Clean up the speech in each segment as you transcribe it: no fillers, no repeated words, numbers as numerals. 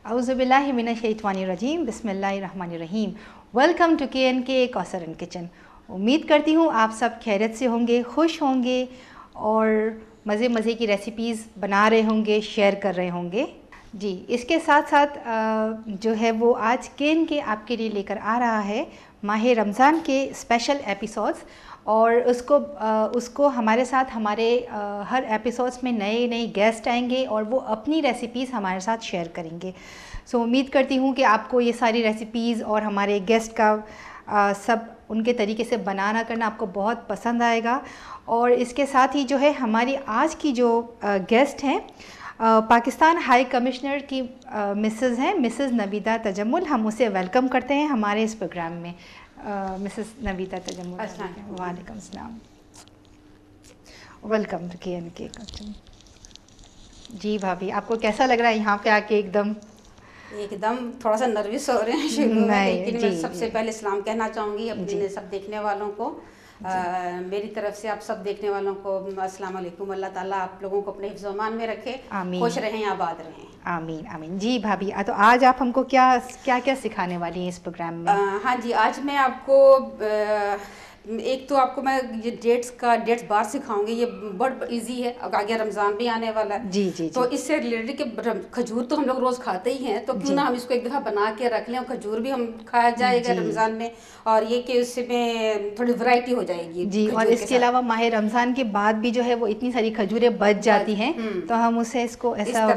औज़ुबिल्लाहि मिनश्शैतानिर्रजीम बिस्मिल्लाहिर्रहमानिर्रहीम। Welcome to KNK Kausar and kitchen. उम्मीद करती हूँ आप सब खैरियत से होंगे, खुश होंगे और मज़े की रेसिपीज़ बना रहे होंगे, शेयर कर रहे होंगे। जी, इसके साथ साथ जो है वो आज KNK आपके लिए लेकर आ रहा है माह रमज़ान के स्पेशल एपिसोड्स, और उसको हमारे साथ हमारे हर एपिसोड्स में नए गेस्ट आएंगे और वो अपनी रेसिपीज़ हमारे साथ शेयर करेंगे। सो उम्मीद करती हूँ कि आपको ये सारी रेसिपीज़ और हमारे गेस्ट का सब उनके तरीके से बनाना करना आपको बहुत पसंद आएगा। और इसके साथ ही जो है हमारी आज की जो गेस्ट हैं पाकिस्तान हाई कमिश्नर की मिसेज़ हैं, मिसेज़ नवीदा तजम्मुल। हम उसे वेलकम करते हैं हमारे इस प्रोग्राम में। मिसेस नवीदा तजम्मुल, वालेकुम सलाम, वेलकम टू KNK। जी भाभी, आपको कैसा लग रहा है यहाँ पे आके? एकदम थोड़ा सा नर्वस हो रहे हैं शुरू में, लेकिन मैं सबसे पहले सलाम कहना चाहूँगी अपने सब देखने वालों को। मेरी तरफ से आप सब देखने वालों को अस्सलाम वालेकुम। अल्लाह ताला आप लोगों को अपने हिफ्ज़-ओ-अमान में रखे, खुश रहें, आबाद रहें। आमीन आमीन। जी भाभी, तो आज आप हमको क्या सिखाने वाली हैं इस प्रोग्राम में? हाँ जी, आज मैं आपको एक तो आपको मैं ये डेट्स बार सिखाऊंगी। ये बहुत इजी है, अब आगे रमज़ान भी आने वाला है। जी। तो इससे रिलेटेड के खजूर तो हम लोग रोज़ खाते ही हैं, तो क्यों ना हम इसको एक दफ़ा बना के रख लें और खजूर भी हम खाया जाएगा रमज़ान में, और ये कि उसमें थोड़ी वैरायटी हो जाएगी। जी, और इसके अलावा माह रमज़ान के बाद भी जो है वो इतनी सारी खजूरें बच जाती हैं, तो हम उसे इसको ऐसा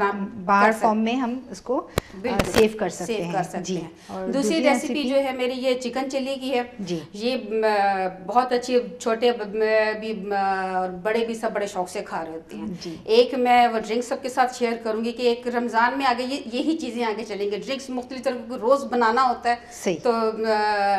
बार फॉर्म में हम इसको सेव कर सकते हैं। जी, और दूसरी रेसिपी जो है मेरी ये चिकन चिल्ली की है। जी, ये बहुत अच्छी, छोटे भी बड़े भी सब बड़े शौक से खा रहे होते हैं। एक मैं वो ड्रिंक्स सबके साथ शेयर करूंगी कि एक रमज़ान में आगे यही चीज़ें आगे चलेंगी। ड्रिंक्स मुख्तलिफ तरह की रोज़ बनाना होता है, तो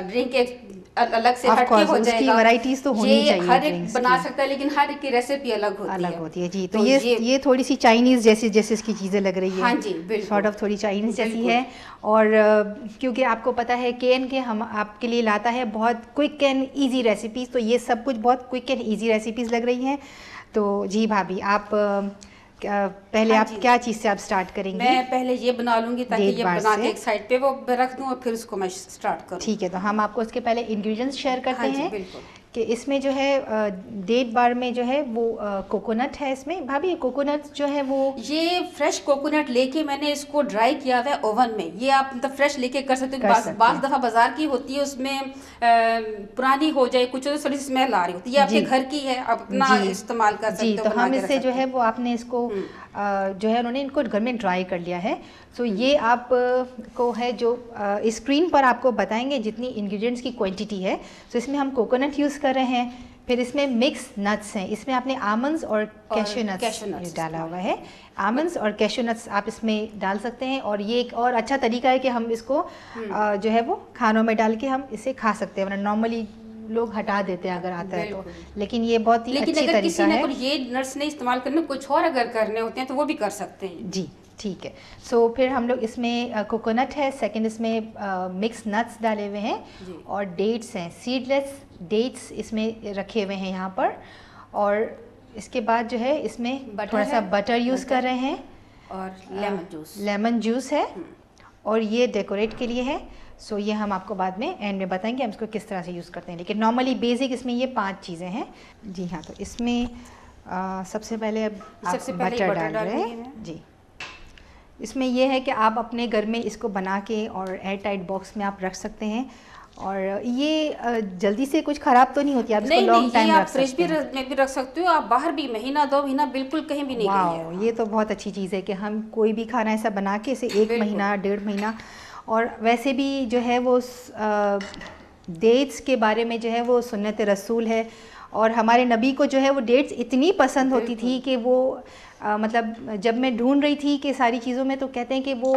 ड्रिंक एक अलग से हटके हो जाएगा। वैरायटीज तो होनी चाहिए, हर एक बना सकता है, लेकिन हर एक की रेसिपी अलग होती है। जी, तो ये थोड़ी सी चाइनीज़ जैसे इसकी चीज़ें लग रही है। हाँ जी, बिल्कुल, सॉर्ट ऑफ थोड़ी चाइनीज़ जैसी है। और क्योंकि आपको पता है KNK हम आपके लिए लाता है बहुत क्विक एंड ईजी रेसिपीज़, तो ये सब कुछ बहुत क्विक एंड ईजी रेसिपीज़ लग रही हैं। तो जी भाभी, आप पहले आप क्या चीज़ से आप स्टार्ट करेंगी? मैं पहले ये बना लूँगी ताकि ये बना के एक साइड पे वो रख दूँ और फिर उसको मैं स्टार्ट करूँ। ठीक है, तो हम आपको उसके पहले इंग्रेडिएंट्स शेयर करते हैं। बिल्कुल, कि इसमें जो है डेट बार में जो है वो कोकोनट है इसमें। भाभी, कोकोनट जो है वो ये फ्रेश कोकोनट लेके मैंने इसको ड्राई किया हुआ है ओवन में। ये आप मतलब फ्रेश लेके कर सकते हो। बाज़ दफ़ा बाजार की होती है, उसमें पुरानी हो जाए, कुछ थोड़ी सी स्मेल आ रही होती है। आपके घर की है, आप अपना इस्तेमाल कर सकते हो। तो हम इससे जो है वो आपने इसको जो है उन्होंने इनको घर में ड्राई कर लिया है। सो ये आप को है जो स्क्रीन पर आपको बताएंगे जितनी इंग्रेडिएंट्स की क्वांटिटी है। सो इसमें हम कोकोनट यूज़ कर रहे हैं, फिर इसमें मिक्स नट्स हैं, इसमें आपने आमंड्स और कैशू नट्स डाला हुआ है। आमंड्स और कैशू नट्स आप इसमें डाल सकते हैं, और ये एक और अच्छा तरीका है कि हम इसको जो है वो खानों में डाल के हम इसे खा सकते हैं, वरना नॉर्मली लोग हटा देते हैं अगर आता है तो। लेकिन ये बहुत ही अच्छी तरीका है। किसी ने ये नट्स नहीं इस्तेमाल करने, कुछ और अगर करने होते हैं तो वो भी कर सकते हैं। जी ठीक है। सो फिर हम लोग इसमें कोकोनट है, सेकंड इसमें मिक्स नट्स डाले हुए हैं, और डेट्स हैं, सीडलेस डेट्स इसमें रखे हुए हैं यहाँ पर। और इसके बाद जो है इसमें थोड़ा सा बटर यूज़ कर रहे हैं, और लेमन जूस है, और ये डेकोरेट के लिए है। सो ये हम आपको बाद में एंड में बताएंगे हम इसको किस तरह से यूज़ करते हैं, लेकिन नॉर्मली बेसिक इसमें ये 5 चीज़ें हैं। जी हाँ, तो इसमें सबसे पहले बटर डाल रहे हैं। जी, इसमें यह है कि आप अपने घर में इसको बना के और एयर टाइट बॉक्स में आप रख सकते हैं, और ये जल्दी से कुछ ख़राब तो नहीं होती। आप इसको लॉन्ग टाइम रख सकते हैं, फ्रिज में भी रख सकते हो, आप बाहर भी महीना 2 महीना बिल्कुल कहीं भी नहीं गई है। ये तो बहुत अच्छी चीज़ है कि हम कोई भी खाना ऐसा बना के इसे 1 महीना 1.5 महीना। और वैसे भी जो है वो डेट्स के बारे में जो है वो सुन्नत रसूल है, और हमारे नबी को जो है वो डेट्स इतनी पसंद होती थी कि वो मतलब जब मैं ढूंढ रही थी कि सारी चीज़ों में, तो कहते हैं कि वो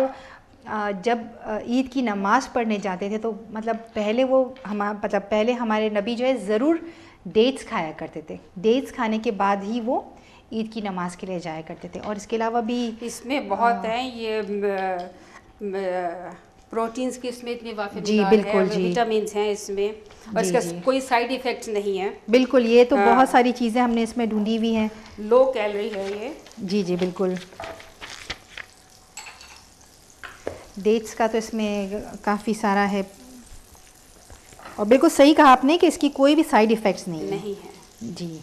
जब ईद की नमाज़ पढ़ने जाते थे तो मतलब पहले हमारे नबी जो है ज़रूर डेट्स खाया करते थे। डेट्स खाने के बाद ही वो ईद की नमाज़ के लिए जाया करते थे। और इसके अलावा भी इसमें बहुत है, ये प्रोटीन्स की इसमें इतनी जी बिल्कुल है, विटामिन्स हैं इसमें, और इसका कोई साइड इफ़ेक्ट्स नहीं है। बिल्कुल, ये तो बहुत सारी चीज़ें हमने इसमें ढूंढी हुई हैं। लो कैलोरी है ये। जी बिल्कुल। डेट्स का तो इसमें काफ़ी सारा है, और बिल्कुल सही कहा आपने कि इसकी कोई भी साइड इफ़ेक्ट्स नहीं है जी।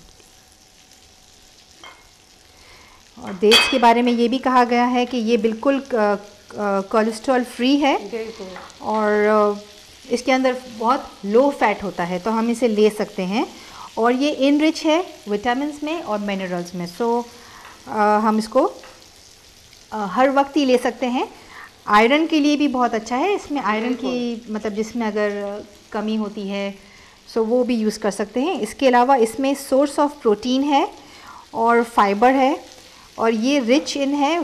और डेट्स के बारे में ये भी कहा गया है कि ये बिल्कुल कोलेस्ट्रॉल फ्री है, और इसके अंदर बहुत लो फैट होता है, तो हम इसे ले सकते हैं। और ये इनरिच है विटामिन्स में और मिनरल्स में, सो हम इसको हर वक्त ही ले सकते हैं। आयरन के लिए भी बहुत अच्छा है, इसमें आयरन की मतलब जिसमें अगर कमी होती है सो वो भी यूज़ कर सकते हैं। इसके अलावा इसमें सोर्स ऑफ प्रोटीन है और फाइबर है, और ये रिच इन है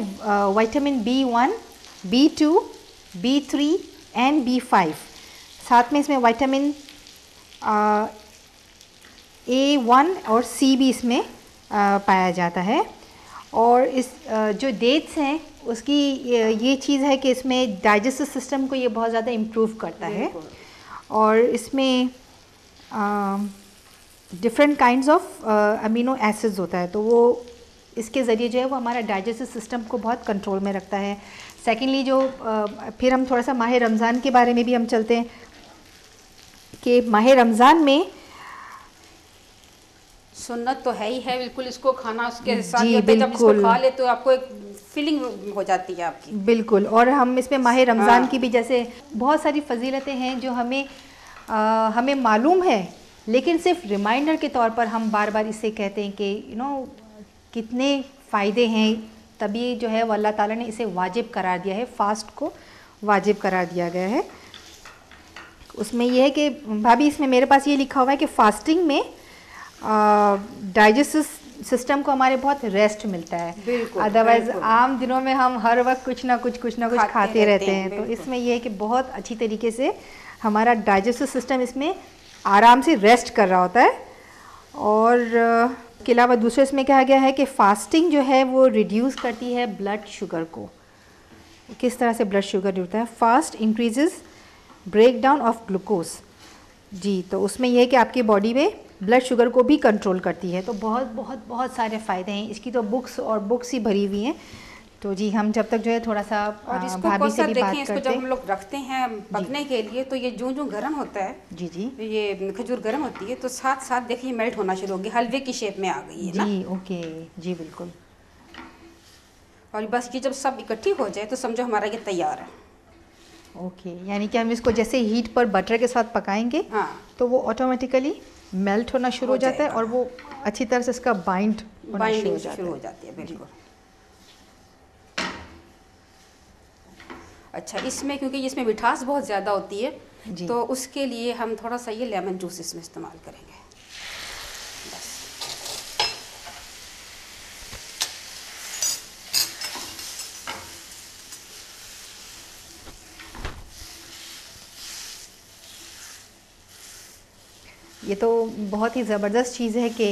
vitamin B1, B2, B3 and B5। साथ में इसमें विटामिन A1 और C भी इसमें पाया जाता है। और इस जो डेट्स हैं उसकी ये चीज़ है कि इसमें डाइजेस्टिव सिस्टम को ये बहुत ज़्यादा इम्प्रूव करता है, और इसमें different kinds of amino acids होता है, तो वो इसके ज़रिए जो है वो हमारा डाइजेस्टिव सिस्टम को बहुत कंट्रोल में रखता है। सेकेंडली जो फिर हम थोड़ा सा माह रमज़ान के बारे में भी हम चलते हैं कि माह रमज़ान में सुन्नत तो है ही है बिल्कुल इसको खाना, उसके साथ जब इसको खा ले तो आपको एक फीलिंग हो जाती है आपकी। बिल्कुल, और हम इसमें माह रमज़ान की भी जैसे बहुत सारी फजीलतें हैं जो हमें मालूम है, लेकिन सिर्फ रिमाइंडर के तौर पर हम बार बार इसे कहते हैं कि कितने फ़ायदे हैं। तभी जो है वो अल्लाह ताला ने इसे वाजिब करार दिया है, फ़ास्ट को वाजिब करार दिया गया है। उसमें यह है कि भाभी इसमें मेरे पास ये लिखा हुआ है कि फ़ास्टिंग में डाइजेस्टिव सिस्टम को हमारे बहुत रेस्ट मिलता है। अदरवाइज आम दिनों में हम हर वक्त कुछ ना कुछ खाते रहते हैं। तो इसमें यह है कि बहुत अच्छी तरीके से हमारा डाइजेस्टिव सिस्टम इसमें आराम से रेस्ट कर रहा होता है। और के अलावा दूसरे इसमें कहा गया है कि फास्टिंग जो है वो रिड्यूस करती है ब्लड शुगर को। किस तरह से ब्लड शुगर होता है? Fast increases break down of glucose जी। तो उसमें यह है कि आपकी बॉडी में ब्लड शुगर को भी कंट्रोल करती है। तो बहुत बहुत बहुत सारे फ़ायदे हैं इसकी, तो बुक्स ही भरी हुई हैं। तो जी हम जब तक जो है थोड़ा सा और इसको भाभी से भी बात इसको करते जब हम लोग रखते हैं पकने के लिए, तो ये जो गर्म होता है जी ये खजूर गर्म होती है, तो साथ साथ देखिए मेल्ट होना शुरू हो गई, हलवे की शेप में आ गई है ना जी। ओके जी बिल्कुल। और बस ये जब सब इकट्ठी हो जाए तो समझो हमारा ये तैयार है। ओके, यानी कि हम इसको जैसे हीट पर बटर के साथ पकाएंगे तो वो ऑटोमेटिकली मेल्ट होना शुरू हो जाता है, और वो अच्छी तरह से इसका बाइंड होना शुरू हो जाती है। बिल्कुल। अच्छा, इसमें क्योंकि इसमें मिठास बहुत ज़्यादा होती है तो उसके लिए हम थोड़ा सा ये लेमन जूस इसमें इस्तेमाल करेंगे। ये तो बहुत ही ज़बरदस्त चीज़ है कि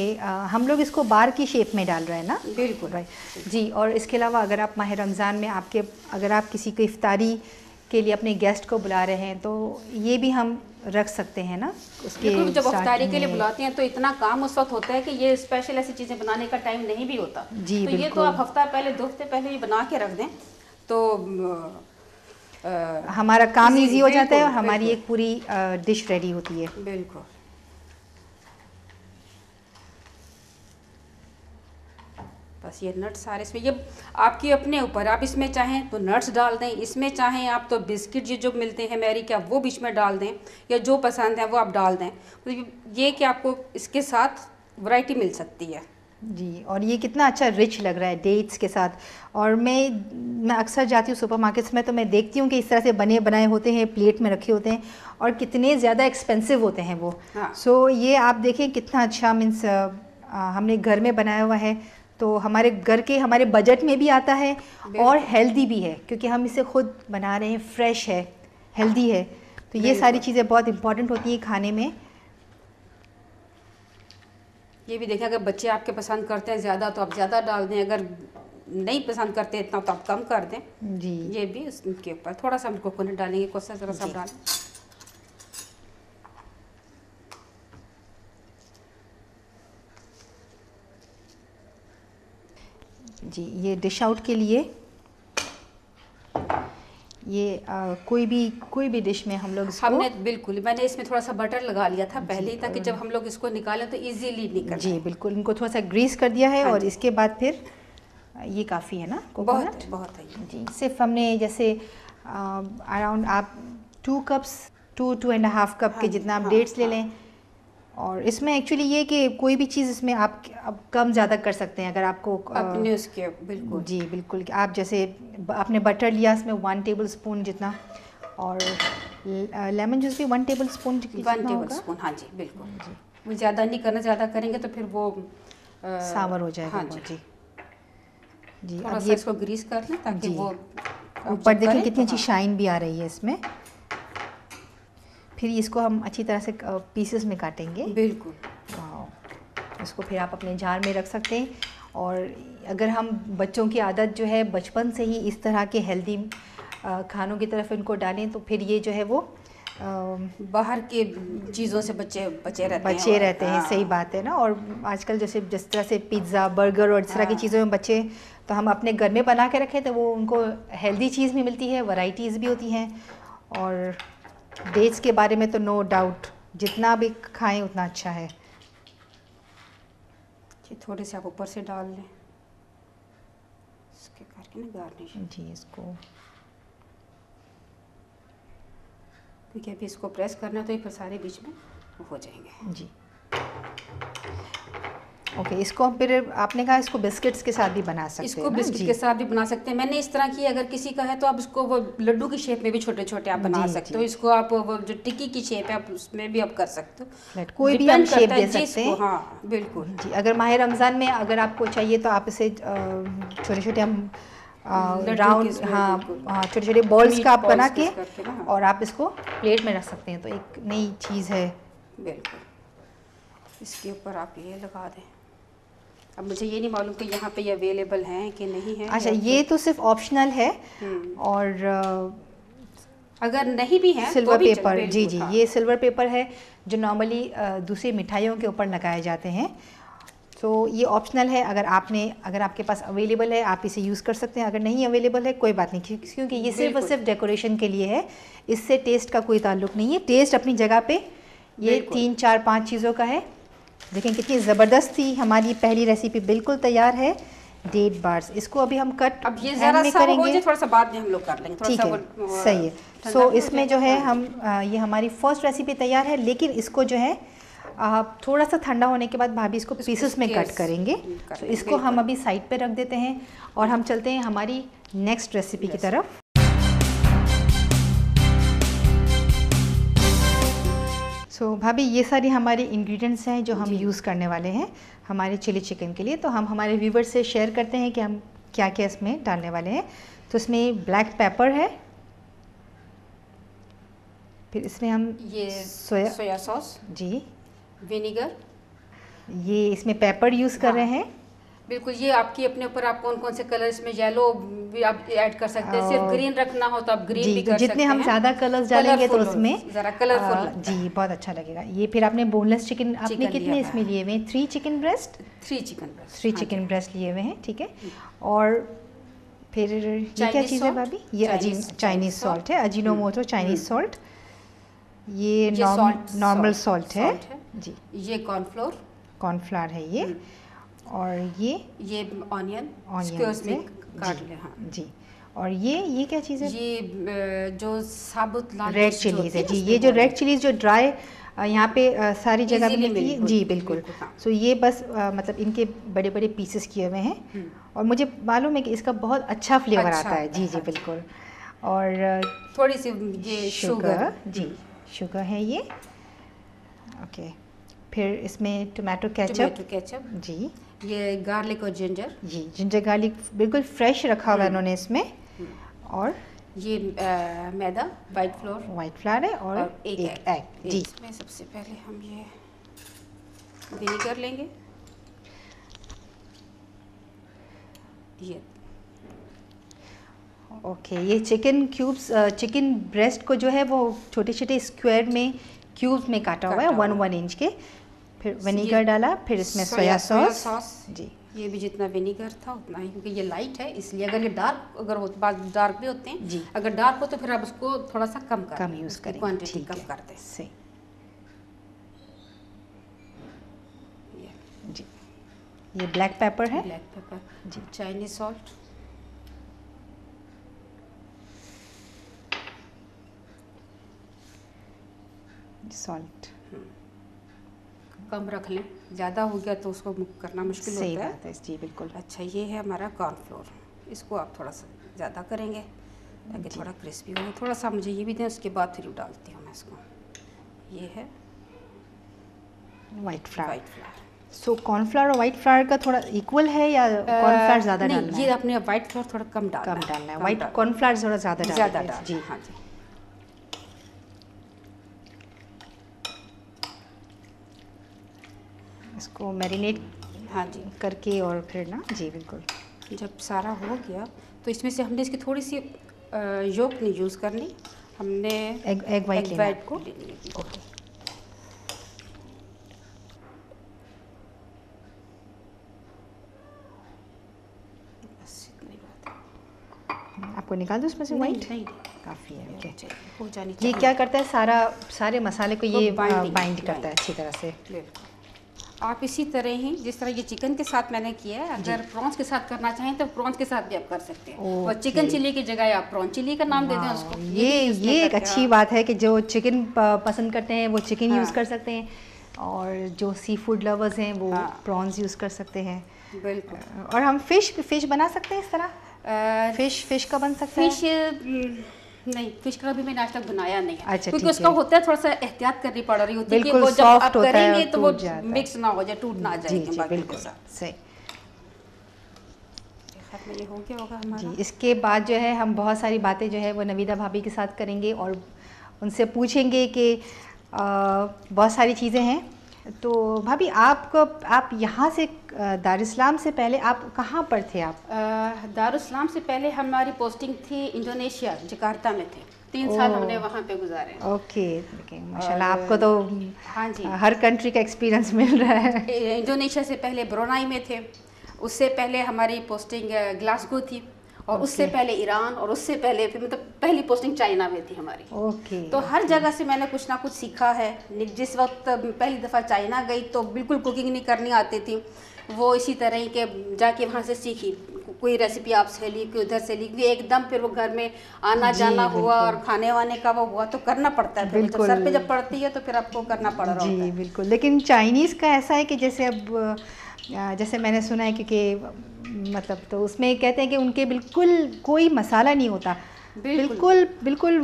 हम लोग इसको बार की शेप में डाल रहे हैं ना। बिल्कुल राइट जी। और इसके अलावा अगर आप माह रमज़ान में अगर आप किसी को इफ्तारी के लिए अपने गेस्ट को बुला रहे हैं तो ये भी हम रख सकते हैं ना उसके। जब इफ्तारी के लिए बुलाते हैं तो इतना काम उस वक्त होता है कि ये स्पेशल ऐसी चीज़ें बनाने का टाइम नहीं भी होता जी। तो ये तो आप हफ्ता पहले 2 हफ्ते पहले ही बना के रख दें तो हमारा काम ईजी हो जाता है और हमारी एक पूरी डिश रेडी होती है। बिल्कुल। बस ये नट्स सारे इसमें, ये आपके अपने ऊपर, आप इसमें चाहें तो नट्स डाल दें, इसमें चाहें आप तो बिस्किट ये जो मिलते हैं मैरी क्या वो बीच में डाल दें, या जो पसंद है वो आप डाल दें। तो ये कि आपको इसके साथ वैरायटी मिल सकती है जी। और ये कितना अच्छा रिच लग रहा है डेट्स के साथ। और मैं अक्सर जाती हूँ सुपरमार्केट्स में तो मैं देखती हूँ कि इस तरह से बने बनाए होते हैं, प्लेट में रखे होते हैं, और कितने ज़्यादा एक्सपेंसिव होते हैं वो। सो ये आप देखें कितना अच्छा मीन्स हमने घर में बनाया हुआ है तो हमारे बजट में भी आता है और हेल्दी भी है, क्योंकि हम इसे खुद बना रहे हैं, फ्रेश है, हेल्दी है। तो ये सारी चीज़ें बहुत इंपॉर्टेंट होती हैं खाने में। ये भी देखें, अगर बच्चे आपके पसंद करते हैं ज़्यादा तो आप ज़्यादा डाल दें, अगर नहीं पसंद करते इतना तो आप कम कर दें जी। ये भी इसके ऊपर थोड़ा सा हम कोकोनट डालेंगे, कोसा ज़रा सा डालें। जी। ये डिश आउट के लिए ये कोई भी डिश में हम लोग इसको हमने बिल्कुल, मैंने इसमें थोड़ा सा बटर लगा लिया था पहले ही, ताकि जब हम लोग इसको निकालें तो इजीली निकल जी बिल्कुल, इनको थोड़ा सा ग्रीस कर दिया है। और इसके बाद फिर ये काफ़ी है ना कोकोनट, बहुत है जी। सिर्फ हमने जैसे अराउंड आप 2 कप्स 2.5 कप के जितना आप डेट्स ले लें। और इसमें एक्चुअली ये कि कोई भी चीज़ इसमें आप कम ज़्यादा कर सकते हैं अगर आपको अपने उसके, बिल्कुल जी बिल्कुल। आप जैसे आपने बटर लिया इसमें 1 टेबल स्पून जितना, और लेमन जूस भी 1 टेबल स्पून, 1 टेबल स्पून, हाँ जी बिल्कुल जी। वो ज़्यादा नहीं करना, ज़्यादा करेंगे तो फिर वो सावर हो जाएगा। हाँ जी जी। थोड़ा सा इसको ग्रीस कर लें ताकि वो ऊपर देखिए कितनी अच्छी शाइन भी आ रही है इसमें। फिर इसको हम अच्छी तरह से पीसेस में काटेंगे, बिल्कुल। इसको फिर आप अपने जार में रख सकते हैं। और अगर हम बच्चों की आदत जो है बचपन से ही इस तरह के हेल्दी खानों की तरफ इनको डालें तो फिर ये जो है वो बाहर के चीज़ों से बचे रहते हैं। सही बात है ना। और आजकल जैसे जिस तरह से पिज़्ज़ा, बर्गर और इस तरह की चीज़ों में बच्चे, तो हम अपने घर में बना के रखें तो वो उनको हेल्दी चीज़ भी मिलती है, वैरायटीज़ भी होती हैं। और डेट्स के बारे में तो नो डाउट जितना भी खाएं उतना अच्छा है। थोड़े से आप ऊपर से डाल लें इसके करके ना गार्निश जी इसको, क्योंकि अभी इसको प्रेस करना तो ये फिर सारे बीच में हो जाएंगे जी। ओके, इसको हम फिर आपने कहा इसको बिस्किट्स के साथ भी बना सकते हैं। इसको बिस्किट के साथ भी बना सकते हैं। मैंने इस तरह की, अगर किसी का है तो आप इसको वो लड्डू की शेप में भी छोटे छोटे आप बना सकते हो। इसको आप वो जो टिक्की की शेप है आप उसमें भी आप कर सकते हो, कोई भी हम शेप दे सकते हैं। हाँ बिल्कुल जी। अगर माह रमज़ान में अगर आपको चाहिए तो आप इसे छोटे छोटे हम राउंड, हाँ छोटे छोटे बॉल्स का आप बना के और आप इसको प्लेट में रख सकते हैं। तो एक नई चीज़ है बिल्कुल। इसके ऊपर आप ये लगा दें। अब मुझे ये नहीं मालूम कि यहाँ पे ये अवेलेबल हैं कि नहीं है। अच्छा, ये तो सिर्फ ऑप्शनल है। और अगर नहीं भी है सिल्वर पेपर, जी जी ये सिल्वर पेपर है जो नॉर्मली दूसरी मिठाइयों के ऊपर लगाए जाते हैं। तो ये ऑप्शनल है। अगर आपके पास अवेलेबल है आप इसे यूज़ कर सकते हैं। अगर नहीं अवेलेबल है कोई बात नहीं, क्योंकि ये सिर्फ और सिर्फ डेकोरेशन के लिए है। इससे टेस्ट का कोई ताल्लुक नहीं है। टेस्ट अपनी जगह पे ये 3 4 5 चीज़ों का है। देखें कितनी ज़बरदस्त थी हमारी पहली रेसिपी, बिल्कुल तैयार है। डेट बार्स, इसको अभी हम कट अब ये ज़रा सा करेंगे, थोड़ा सा बाद में हम लोग कर लेंगे। ठीक है, सही है। सो इसमें जो है हम ये हमारी फर्स्ट रेसिपी तैयार है। लेकिन इसको जो है थोड़ा सा ठंडा होने के बाद भाभी इसको पीसेस में कट करेंगे। तो इसको हम अभी साइड पे रख देते हैं और हम चलते हैं हमारी नेक्स्ट रेसिपी की तरफ। सो भाभी ये सारी हमारी इंग्रेडिएंट्स हैं जो हम यूज़ करने वाले हैं हमारे चिली चिकन के लिए। तो हम हमारे व्यूवर्स से शेयर करते हैं कि हम क्या क्या इसमें डालने वाले हैं। तो इसमें ब्लैक पेपर है, फिर इसमें हम ये सोया सॉस, जी विनेगर, ये इसमें पेपर यूज़ कर रहे हैं। बिल्कुल, ये आपकी अपने ऊपर, आप कौन कौन से कलर इसमें, येलो भी आप ऐड कर सकते हैं। सिर्फ ग्रीन रखना हो तो आप ग्रीन भी कर सकते हैं। जितने हम ज़्यादा कलर्स डालेंगे तो उसमें ज़रा कलरफुल जी बहुत अच्छा लगेगा। ये फिर आपने बोनलेस चिकन आपने कितने इसमें लिए हुए हैं? 3 चिकन ब्रेस्ट, 3 चिकन ब्रेस्ट लिए हुए हैं, ठीक है। और फिर ये क्या चीज़ है भाभी? ये चाइनीज़ सॉल्ट है, अजीनोमोटो चाइनीज़ सॉल्ट। ये नॉर्मल सॉल्ट है जी। ये कॉर्नफ्लोर है ये। और ये ऑनियन स्क्वेयर्स में काट ले, हाँ जी। और ये क्या चीज़ है? ये जो साबुत लाल रेड चिलीज है जी। ये जो रेड चिलीज जो ड्राई यहाँ पे सारी जगह मिलती है जी, बिल्कुल। सो ये बस मतलब इनके बड़े बड़े पीसेस किए हुए हैं। और मुझे मालूम है कि इसका बहुत अच्छा फ्लेवर आता है जी जी बिल्कुल। और थोड़ी सी ये शुगर जी, शुगर है ये, ओके। फिर इसमें टोमेटो केचप जी। ये गार्लिक और जिंजर जी, जिंजर गार्लिक बिल्कुल फ्रेश रखा हुआ है इन्होंने इसमें। और ये मैदा, वाइट फ्लोर है और एक एग जी। इसमें सबसे पहले हम ये विनेगर लेंगे। ये ओके, ये चिकन क्यूब्स, चिकन ब्रेस्ट को जो है वो छोटे छोटे स्क्वायर में क्यूब्स में काटा हुआ है 1 इंच के। फिर विनेगर डाला, फिर इसमें सोया सॉस जी। ये भी जितना विनीगर था उतना ही, क्योंकि ये लाइट है इसलिए। अगर ये डार्क अगर हो, डार्क भी होते हैं जी, अगर डार्क हो तो फिर आप उसको थोड़ा सा कम यूज़ करें, क्वांटिटी कम कर दें। सही जी। ये ब्लैक पेपर है, ब्लैक पेपर जी, चाइनीज सॉल्ट, सॉल्ट कम रख लें, ज़्यादा हो गया तो उसको करना मुश्किल सही होता है। बात है जी, बिल्कुल। अच्छा, ये है हमारा कॉर्नफ्लोर, इसको आप थोड़ा सा ज़्यादा करेंगे ताकि थोड़ा क्रिस्पी हो। थोड़ा सा मुझे ये भी दें, उसके बाद फिर डालती हूँ मैं इसको। ये है white flour. White flour. So cornflour और वाइट फ्लावर का थोड़ा इक्वल है या कॉर्नफ्लावर ज़्यादा डालना नहीं, ये आपने वाइट फ्लावर थोड़ा कम डालना है, वाइट कॉर्नफ्लावर थोड़ा ज़्यादा डालना। जी, हाँ जी। इसको मैरिनेट हाँ जी करके और फिर ना, जी बिल्कुल। जब सारा हो गया तो इसमें से हमने इसकी थोड़ी सी योक नहीं यूज़ करनी, हमने एग वाइट को ओके। बस इतनी बात है। आपको निकाल दो उसमें से वाइट? नहीं, काफ़ी है, ओके। हो जानी ये चाहिए। क्या करता है, सारे मसाले को ये बाइंड करता है अच्छी तरह से। आप इसी तरह ही जिस तरह ये चिकन के साथ मैंने किया है, अगर प्रॉन्स के साथ करना चाहें तो प्रॉन्स के साथ भी आप कर सकते हैं। और चिकन चिली की जगह आप प्रॉन चिली का नाम दे दें उसको। ये एक अच्छी बात है कि जो चिकन पसंद करते हैं वो चिकन यूज़ कर सकते हैं, और जो सी फूड लवर्स हैं वो प्रॉन्स यूज़ कर सकते हैं। बिल्कुल। और हम फिश बना सकते हैं इस तरह? फिश का बन सकता है? नहीं, फिश का भी मैंने आज तक बनाया नहीं है। अच्छा, क्योंकि उसका होता है थोड़ा सा एहतियात करनी पड़ रही होती है कि वो जब आप करेंगे तो वो मिक्स ना हो जाए, टूट ना जाए बाकी के साथ। सही। ये हो गया होगा हमारा जी। इसके बाद जो है हम बहुत सारी बातें जो है वो नवीदा भाभी के साथ करेंगे और उनसे पूछेंगे कि बहुत सारी चीज़ें हैं। तो भाभी आप यहाँ से दारुस्सलाम से पहले आप कहाँ पर थे? आप दारुस्सलाम से पहले हमारी पोस्टिंग थी इंडोनेशिया, जकार्ता में थे। 3 साल हमने वहाँ पे गुजारे। ओके, माशाल्लाह, आपको तो हाँ जी हर कंट्री का एक्सपीरियंस मिल रहा है। इंडोनेशिया से पहले ब्रुनाई में थे, उससे पहले हमारी पोस्टिंग ग्लासगो थी, और उससे पहले ईरान, और उससे पहले फिर मतलब पहली पोस्टिंग चाइना में थी हमारी। ओके। तो हर जगह से मैंने कुछ ना कुछ सीखा है। जिस वक्त पहली दफ़ा चाइना गई तो बिल्कुल कुकिंग नहीं करनी आती थी, वो इसी तरह के जाके वहाँ से सीखी, कोई रेसिपी आप से ली, कोई उधर से ली, एकदम फिर वो घर में आना जाना हुआ और खाने वाने का वो हुआ तो करना पड़ता है। फिर सर पे जब पड़ती है तो फिर आपको करना पड़ रहा होता है। बिल्कुल। लेकिन चाइनीज़ का ऐसा है कि जैसे मैंने सुना है, क्योंकि मतलब तो उसमें कहते हैं कि उनके बिल्कुल कोई मसाला नहीं होता, बिल्कुल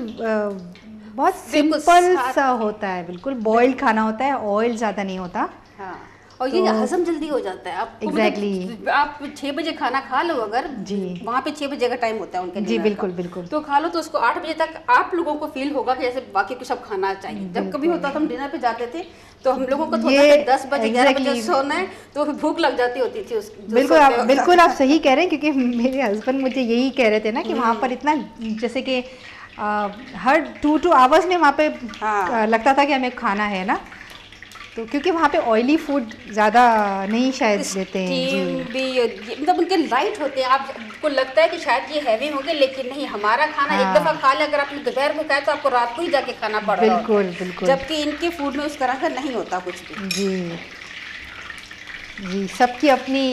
बहुत सिंपल सा होता है, बिल्कुल बॉइल्ड खाना होता है, ऑयल ज़्यादा नहीं होता। हाँ, और ये हजम जल्दी हो जाता है। आप एग्जैक्टली आप 6 बजे खाना खा लो, अगर जी वहाँ पे 6 बजे का टाइम होता है उनके जी, बिल्कुल तो खा लो, तो उसको 8 बजे तक आप लोगों को फील होगा कि जैसे बाकी कुछ अब खाना चाहिए। जब कभी होता था हम डिनर पे जाते थे तो हम लोगों को थोड़ा 10 बजे 11 बजे सोना है तो भूख लग जाती होती थी। बिल्कुल आप सही कह रहे हैं, क्योंकि मेरे हस्बैंड मुझे यही कह रहे थे ना कि वहाँ पर इतना जैसे कि हर 2 आवर्स में वहाँ पे लगता था कि हमें खाना है ना, तो क्योंकि वहाँ पे ऑयली फूड ज़्यादा नहीं शायद देते हैं जी। मतलब उनके लाइट होते हैं, आपको लगता है कि शायद ये हैवी होंगे, लेकिन नहीं। हमारा खाना एक दफ़ा खा ले, अगर आपने दोपहर को खाया तो आपको रात को ही जाके खाना पड़ रहा है। बिल्कुल। जबकि इनके फूड में उस तरह का नहीं होता कुछ भी। जी, सबकी अपनी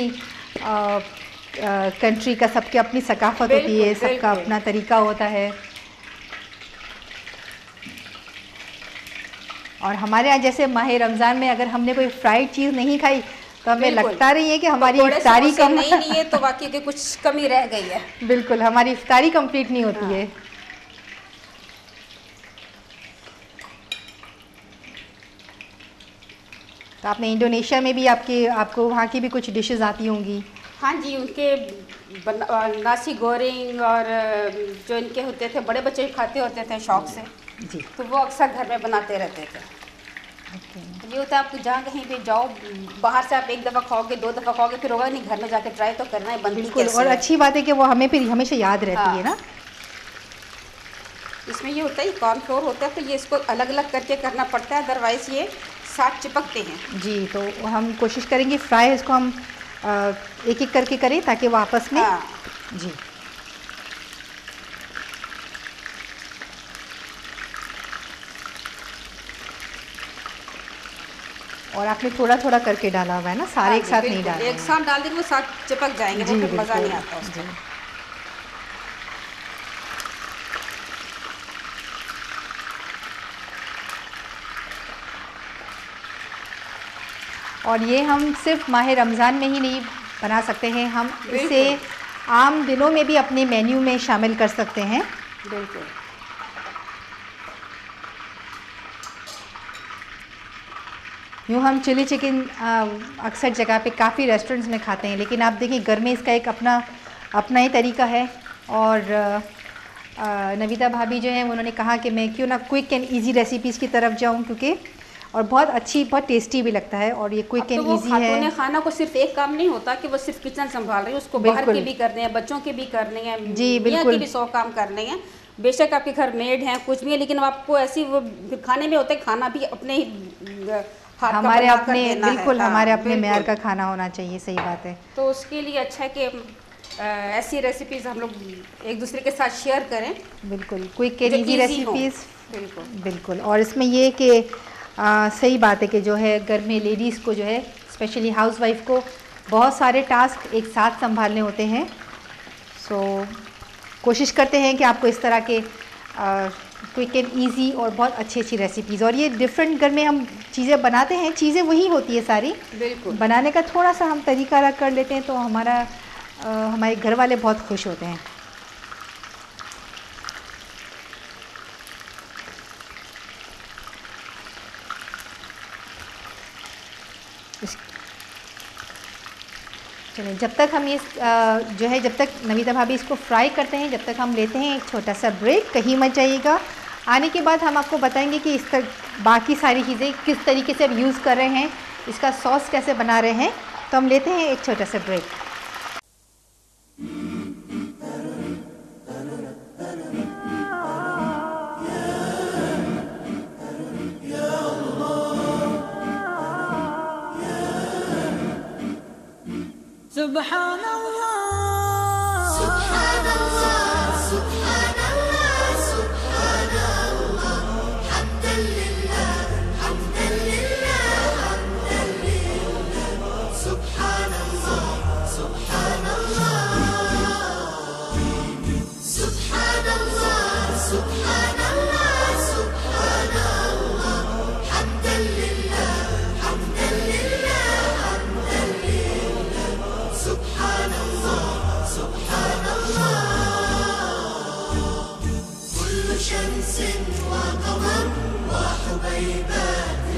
कंट्री का, सबकी अपनी सकाफत होती है, सबका अपना तरीका होता है। और हमारे यहाँ जैसे माह रमज़ान में अगर हमने कोई फ्राइड चीज़ नहीं खाई तो हमें लगता नहीं है कि हमारी इफ्तारी कम नहीं लिए तो वाकई के कुछ कमी रह गई है। बिल्कुल, हमारी इफ्तारी कंप्लीट नहीं होती है। तो आपने इंडोनेशिया में भी आपको वहाँ की भी कुछ डिशेस आती होंगी? हाँ जी, उनके नासी गोरिंग और जो इनके होते थे, बड़े बच्चे खाते होते थे शौक से जी, तो वो अक्सर घर में बनाते रहते थे। ये होता है, आपको जहाँ कहीं पे जाओ, बाहर से आप 1 दफ़ा खाओगे, 2 दफ़ा खाओगे, फिर होगा नहीं, घर में जाके ट्राई तो करना है, बनती कैसे है। और अच्छी बात है कि वो हमें फिर हमेशा याद रहती है ना। इसमें ये होता है, कॉर्नफ्लोर होता है, तो ये इसको अलग अलग करके करना पड़ता है, अदरवाइज़ ये साथ चिपकते हैं। जी, तो हम कोशिश करेंगे फ्राई इसको हम एक एक करके करें ताकि वो आपस में जी। और आपने थोड़ा थोड़ा करके डाला हुआ है ना, सारे एक साथ नहीं डालना, एक साथ डाल देंगे वो साथ चिपक जाएंगे, वो फिर मज़ा नहीं आता उसका। और ये हम सिर्फ माह रमज़ान में ही नहीं बना सकते हैं, हम इसे आम दिनों में भी अपने मेन्यू में शामिल कर सकते हैं। बिल्कुल। यूँ हम चिली चिकन अक्सर जगह पे काफ़ी रेस्टोरेंट्स में खाते हैं, लेकिन आप देखिए घर में इसका एक अपना ही तरीका है। और नविता भाभी जो हैं उन्होंने कहा कि मैं क्यों ना क्विक एंड इजी रेसिपीज़ की तरफ जाऊं, क्योंकि और बहुत अच्छी, बहुत टेस्टी भी लगता है। और ये क्विक एंड इजी है। खाना को सिर्फ एक काम नहीं होता कि वो सिर्फ किचन संभाल रही है, उसको बाहर के भी करने हैं, बच्चों के भी करने हैं, जी बिल्कुल, भी 100 काम करने हैं। बेशक आपके घर मेड हैं, कुछ भी है, लेकिन आपको ऐसी वो खाने में होता है, खाना भी अपने ही हमारे अपने बिल्कुल हमारे अपने मेयार का खाना होना चाहिए। सही बात है। तो उसके लिए अच्छा है कि ऐसी रेसिपीज़ हम लोग एक दूसरे के साथ शेयर करें। बिल्कुल, क्विक एंड इजी रेसिपीज़। बिल्कुल। और इसमें ये कि सही बात है कि जो है घर में लेडीज़ को जो है, स्पेशली हाउसवाइफ को बहुत सारे टास्क एक साथ संभालने होते हैं। सो कोशिश करते हैं कि आपको इस तरह के क्विक एंड इजी और बहुत अच्छी अच्छी रेसिपीज़, और ये डिफरेंट घर में हम चीज़ें बनाते हैं, चीज़ें वही होती है सारी, बिल्कुल बनाने का थोड़ा सा हम तरीका अलग कर लेते हैं, तो हमारे घर वाले बहुत खुश होते हैं। चलिए, जब तक हम ये जो है, जब तक नविता भाभी इसको फ्राई करते हैं, जब तक हम लेते हैं एक छोटा सा ब्रेक। कहीं मत जाइएगा। आने के बाद हम आपको बताएंगे कि बाकी सारी चीज़ें किस तरीके से अब यूज़ कर रहे हैं, इसका सॉस कैसे बना रहे हैं। तो हम लेते हैं एक छोटा सा ब्रेक। सुभान अल्लाह, सुभान अल्लाह, सुभान अल्लाह, सुभान अल्लाह, हम्दन लिल्लाह, हम्दन लिल्लाह, हम्दन लिल्लाह, सुभान अल्लाह, सुभान अल्लाह, सुभान अल्लाह, सुभान अल्लाह, सुभान अल्लाह, हम्दन लिल्लाह, हम्दन लिल्लाह, हम्दन लिल्लाह, सुभान अल्लाह, सुभान अल्लाह, कुल्लु शम्सिन व कमर व हुबैबात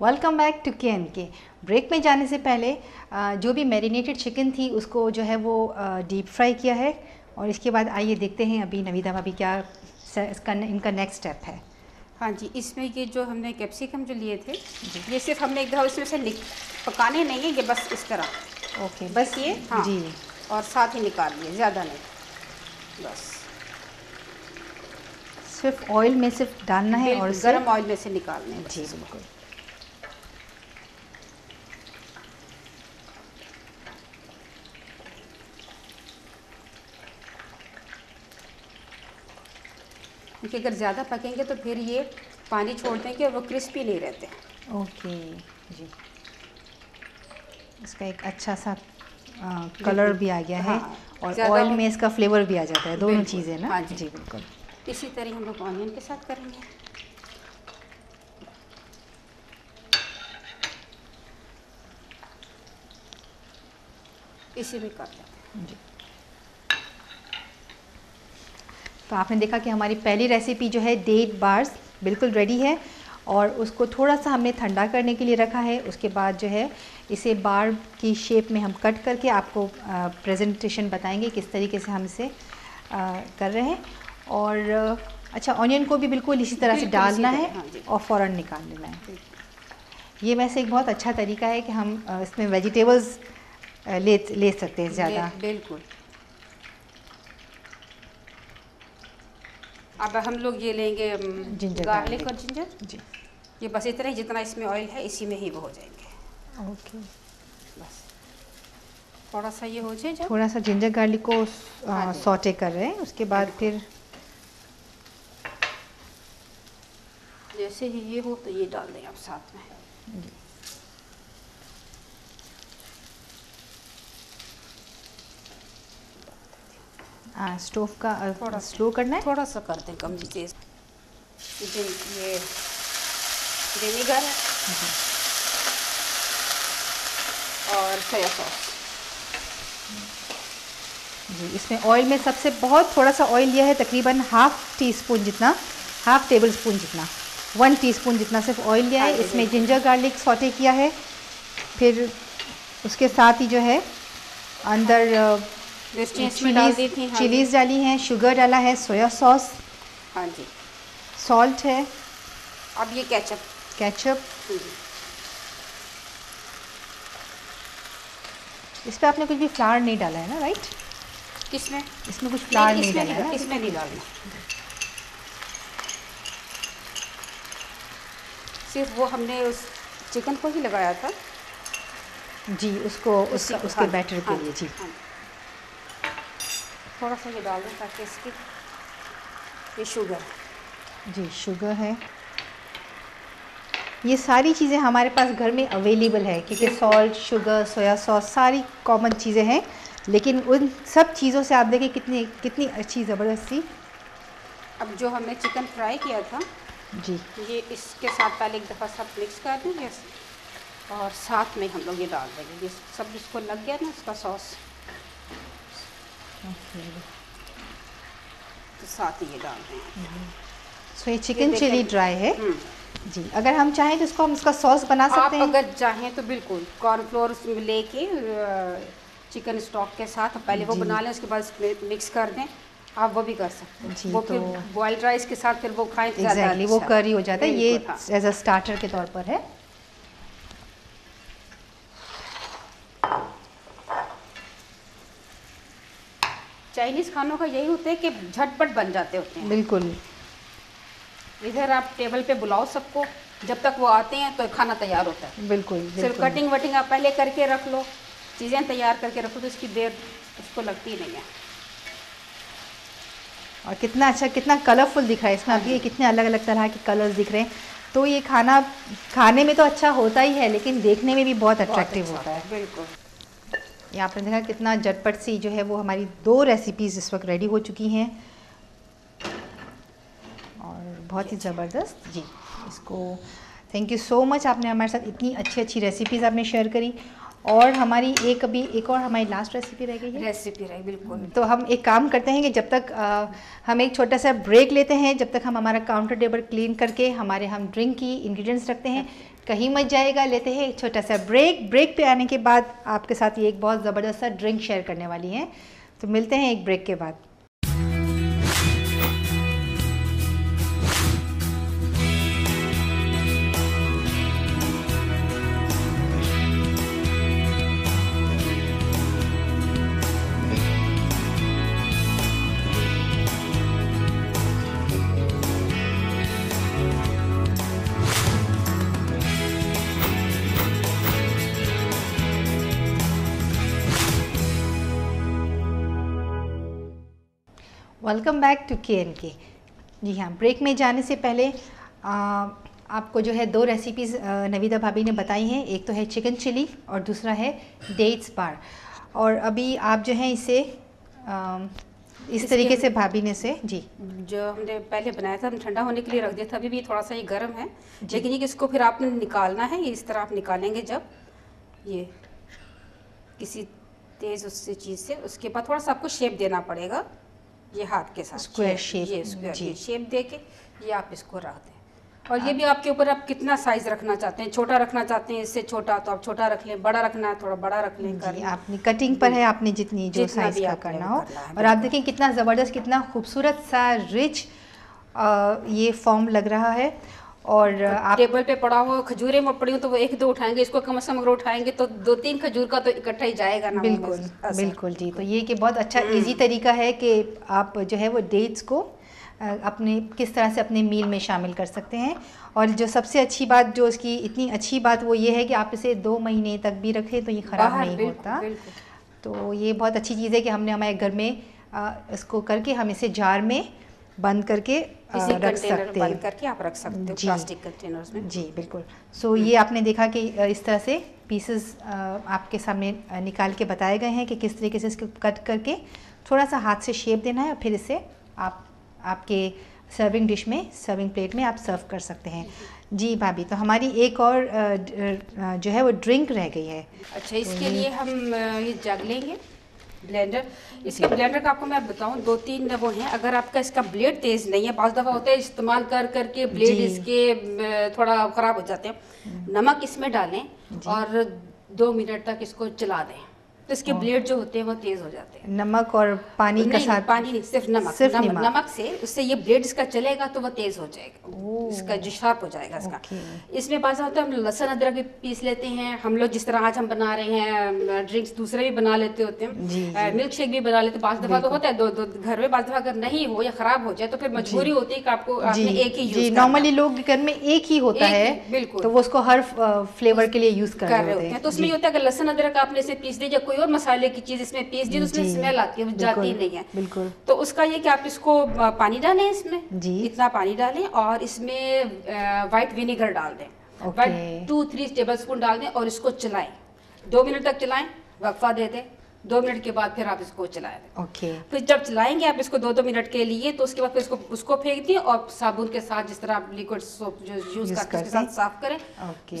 वेलकम बैक टू के ब्रेक में जाने से पहले जो भी मैरिनेटेड चिकन थी उसको जो है वो डीप फ्राई किया है, और इसके बाद आइए देखते हैं अभी नवीदा भाभी क्या इनका नेक्स्ट स्टेप है। हाँ जी, इसमें ये जो हमने कैप्सिकम जो लिए थे ये सिर्फ हमने एक दफ़ा इसमें से पकाने नहीं है, ये बस इस तरह ओके बस ये हाँ जी, और साथ ही निकाल लिए, ज़्यादा नहीं, बस सिर्फ ऑयल में सिर्फ डालना है और गर्म ऑयल में से निकालना है जी बिल्कुल। क्योंकि अगर ज़्यादा पकेंगे तो फिर ये पानी छोड़ देंगे और वो क्रिस्पी नहीं रहते। ओके जी, इसका एक अच्छा सा कलर भी आ गया है, हाँ, और ऑयल में इसका फ्लेवर भी आ जाता है, दोनों चीज़ें ना। हाँ जी बिल्कुल। इसी तरह हम लोग ऑनियन के साथ करेंगे। इसी में कर लेते हैं जी। तो आपने देखा कि हमारी पहली रेसिपी जो है डेट बार्स बिल्कुल रेडी है, और उसको थोड़ा सा हमने ठंडा करने के लिए रखा है। उसके बाद जो है इसे बार की शेप में हम कट करके आपको प्रेजेंटेशन बताएंगे किस तरीके से हम इसे कर रहे हैं। और अच्छा, ऑनियन को भी बिल्कुल इसी तरह से डालना है और फ़ौरन निकाल लेना है। ये वैसे एक बहुत अच्छा तरीका है कि हम इसमें वेजिटेबल्स ले सकते हैं ज़्यादा। बिल्कुल। अब हम लोग ये लेंगे जिंजर गार्लिक और जिंजर जी। ये बस इतना ही, जितना इसमें ऑयल है इसी में ही वो हो जाएंगे। ओके, बस थोड़ा सा ये हो जाए जब थोड़ा सा जिंजर गार्लिक को सॉटे कर रहे हैं। उसके बाद फिर जैसे ही ये हो तो ये डाल दें आप साथ में। स्टोव का थोड़ा स्लो करना है, थोड़ा सा कर दें कम तेज। ये विनेगर है और सोया सॉस जी। इसमें ऑयल में सबसे बहुत थोड़ा सा ऑयल लिया है, तकरीबन हाफ़ टीस्पून जितना, हाफ़ टेबल स्पून जितना, 1 टीस्पून जितना सिर्फ ऑयल लिया है। इसमें जिंजर गार्लिक सॉटे किया है, फिर उसके साथ ही जो है अंदर चिलीज़ डाली हैं, शुगर डाला है, सोया सॉस, हाँ जी, सॉल्ट है। अब ये केचप इस पर आपने कुछ भी फ्लावर नहीं डाला है ना, राइट? किसमें? इसमें कुछ फ्लावर नहीं डाला है ना? इसमें नहीं डालना, सिर्फ वो हमने उस चिकन को ही लगाया था जी, उसके बैटर के लिए जी। थोड़ा सा ये डाल दें ताकि इसकी ये शुगर जी, शुगर है। ये सारी चीज़ें हमारे पास घर में अवेलेबल है, क्योंकि सॉल्ट, शुगर, सोया सॉस सारी कॉमन चीज़ें हैं। लेकिन उन सब चीज़ों से आप देखें कितनी अच्छी ज़बरदस्ती। अब जो हमने चिकन फ्राई किया था जी, ये इसके साथ पहले एक दफ़ा सब मिक्स कर देंगे और साथ में हम लोग ये डाल देंगे। ये सब इसको लग गया ना इसका सॉस, तो साथ ही ये डाल देंगे। सो ये चिकन चिली ड्राई है जी। अगर हम चाहें तो इसको हम इसका सॉस बना सकते हैं। अगर चाहें तो बिल्कुल कॉर्नफ्लोर लेके चिकन स्टॉक के साथ पहले वो बना लें, उसके बाद मिक्स कर दें, आप वो भी कर सकते हैं जी। वो तो फिर बॉइल्ड राइस के साथ फिर वो खाएं तो एग्जैक्टली वो करी हो जाता है। ये एज अ स्टार्टर के तौर पर है। चाइनीज़ खानों का यही होता है कि झटपट बन जाते होते हैं। बिल्कुल। इधर आप टेबल पे बुलाओ सबको जब तक वो आते हैं तो खाना तैयार होता है। बिल्कुल, सिर्फ कटिंग वटिंग आप पहले करके रख लो, चीज़ें तैयार करके रखो तो इसकी देर उसको लगती नहीं है। और कितना अच्छा, कितना कलरफुल दिख रहा है इसमें, अभी कितने अलग अलग तरह के कलर्स दिख रहे हैं। तो ये खाना खाने में तो अच्छा होता ही है, लेकिन देखने में भी बहुत अट्रैक्टिव होता है। बिल्कुल। ये आपने देखा कितना झटपट सी जो है वो हमारी 2 रेसिपीज़ इस वक्त रेडी हो चुकी हैं और बहुत ही ज़बरदस्त। जी, इसको थैंक यू सो मच, आपने हमारे साथ इतनी अच्छी अच्छी रेसिपीज़ आपने शेयर करी। और हमारी एक और हमारी लास्ट रेसिपी रह गई है। रेसिपी रही, बिल्कुल। तो हम एक काम करते हैं कि जब तक हम एक छोटा सा ब्रेक लेते हैं, जब तक हम हमारा काउंटर टेबल क्लीन करके हम ड्रिंक की इंग्रेडिएंट्स रखते हैं। कहीं मत जाएगा, लेते हैं एक छोटा सा ब्रेक पे आने के बाद आपके साथ ये एक बहुत ज़बरदस्त सा ड्रिंक शेयर करने वाली हैं। तो मिलते हैं एक ब्रेक के बाद। Welcome back to KNK। जी हाँ, ब्रेक में जाने से पहले आपको जो है 2 रेसिपीज़ नवीदा भाभी ने बताई हैं। एक तो है चिकन चिली और दूसरा है डेट्स बार। और अभी आप जो है इसे इस तरीके से भाभी ने से जी जो हमने पहले बनाया था, हम ठंडा होने के लिए रख दिया था। अभी भी थोड़ा सा ये गर्म है, लेकिन ये इसको फिर आपने निकालना है। ये इस तरह आप निकालेंगे जब ये किसी तेज़ उससे चीज़ से, उसके बाद थोड़ा सा आपको शेप देना पड़ेगा। ये हाथ के साथ स्क्वायर शेप, ये स्क्वायर शेप देके ये आप इसको रख दें। और ये भी आपके ऊपर, आप कितना साइज रखना चाहते हैं। छोटा रखना चाहते हैं इससे छोटा तो आप छोटा रख लें, बड़ा रखना है थोड़ा बड़ा रख लें। जी, आपने कटिंग पर है, आपने जितनी जो साइज का करना हो। और आप देखें कितना ज़बरदस्त, कितना खूबसूरत सा रिच ये फॉर्म लग रहा है। और आप टेबल पे पड़ा हो, खजूरें में पड़ी हो तो वो 1-2 उठाएंगे, इसको कम से कम अगर उठाएंगे तो 2-3 खजूर का तो इकट्ठा ही जाएगा ना। बिल्कुल बिल्कुल जी। तो ये कि बहुत अच्छा इजी तरीका है कि आप जो है वो डेट्स को अपने किस तरह से अपने मील में शामिल कर सकते हैं। और जो सबसे अच्छी बात, जो इसकी इतनी अच्छी बात वो ये है कि आप इसे 2 महीने तक भी रखें तो ये ख़राब नहीं होता। तो ये बहुत अच्छी चीज़ है कि हमने हमारे घर में इसको करके हम इसे जार में बंद करके रख सकते हैं, करके आप रख सकते हो प्लास्टिक कंटेनर्स में। जी बिल्कुल। सो ये आपने देखा कि इस तरह से पीसेस आपके सामने निकाल के बताए गए हैं कि किस तरीके से इसको कट करके थोड़ा सा हाथ से शेप देना है और फिर इसे आप आपके सर्विंग डिश में, सर्विंग प्लेट में आप सर्व कर सकते हैं। जी भाभी, तो हमारी एक और जो है वो ड्रिंक रह गई है। अच्छा, इसके लिए हम ये जग लेंगे, ब्लेंडर। इसके ब्लेंडर का आपको मैं बताऊं 2-3 वो हैं। अगर आपका इसका ब्लेड तेज़ नहीं है, बहुत दफ़ा होता है इस्तेमाल करके ब्लेड इसके थोड़ा ख़राब हो जाते हैं। नमक इसमें डालें और 2 मिनट तक इसको चला दें तो इसके ब्लेड जो होते हैं वो तेज़ हो जाते हैं। नमक और पानी का साथ? पानी नहीं, सिर्फ नमक से उससे ये ब्लेड इसका चलेगा तो वो तेज़ हो जाएगा, इसका जो शार्प हो जाएगा इसका। इसमें बाज़ होता है हम लहसुन अदरक भी पीस लेते हैं। हम लोग जिस तरह आज हम बना रहे हैं ड्रिंक्स दूसरे भी बना लेते होते हैं, मिल्क शेक भी बना लेते हैं। बाज़ दफ़ा तो होता है दो घर में, बाज़ दफ़ा अगर नहीं हो या ख़राब हो जाए तो फिर मजबूरी होती है कि आपको आपने एक ही यूज़। नॉर्मली लोग घर में एक ही होता है, बिल्कुल, तो वो उसको हर फ्लेवर के लिए यूज़ कर रहे होते हैं। तो उसमें ये होता है कि लहसुन अदरक आपने इसे पीस दीजिए, कोई और मसाले की चीज़ इसमें पीस दी, उसमें स्मेल आती है, वो जाती नहीं है। बिल्कुल। तो उसका ये कि आप इसको पानी डालें, इसमें इतना पानी डालें और इसमें वाइट विनेगर डाल दें। 2-3 टेबलस्पून डाल दें और इसको चलाएं, 2 मिनट तक चलाएं, वक्फा दे दें। 2 मिनट के बाद फिर आप इसको चलाएं। फिर जब चलाएंगे आप इसको 2-2 मिनट के लिए, तो उसके बाद फिर उसको फेंक दिए और साबुन के साथ जिस तरह आप लिक्विड सोप जो यूज़ करते हैं उसके साथ साफ करें।